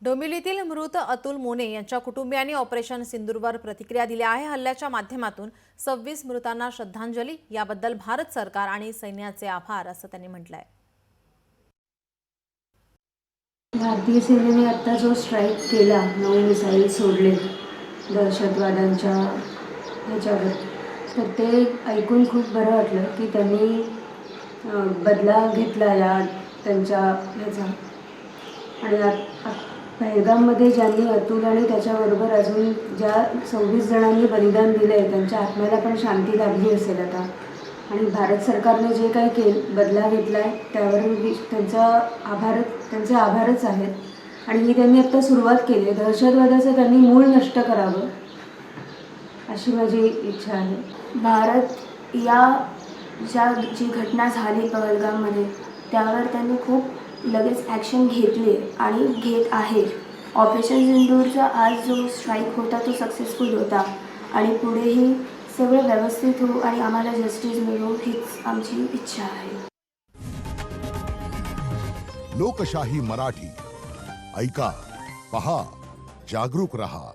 डोंबिवलीतील मृत अतुल मोने यांच्या कुटुंबियांनी ऑपरेशन सिंदूरवर प्रतिक्रिया दिल्या आहे। हल्ल्याच्या माध्यमातून 26 मृतांना श्रद्धांजली, याबद्दल भारत सरकार आणि सैन्याचे आभार असं त्यांनी म्हटलंय। भारतीय सेनेने आता जो स्ट्राइक केला, 9 मिसाईल सोडले दहशतवाद्यांच्या ह्याच्यावर, तर ते ऐकून खूप बरं वाटलं की त्यांनी बदला घेतला या त्यांच्या ह्याचा। आणि पहलगाममध्ये ज्यांनी अतुल आणि त्याच्याबरोबर अजून ज्या 26 जणांनी बलिदान दिले, त्यांच्या आत्म्याला पण शांती लाभली असेल आता। आणि भारत सरकारने जे काही बदला घेतला आहे त्यावर त्यांचे आभारच आहेत। आणि ही त्यांनी आता सुरुवात केली, दहशतवादाचं त्यांनी मूळ नष्ट करावं अशी माझी इच्छा आहे। भारत जी घटना झाली पहलगाममध्ये त्यावर त्यांनी खूप लगेच ॲक्शन घेतली आणि घेत आहे। ऑपरेशन सिंदूरचा आज जो स्ट्राईक होता तो सक्सेसफुल होता आणि पुढेही सगळं व्यवस्थित हो आणि आम्हाला जस्टिस मिळो हीच आमची इच्छा आहे। लोकशाही मराठी ऐका, पहा, जागरूक रहा।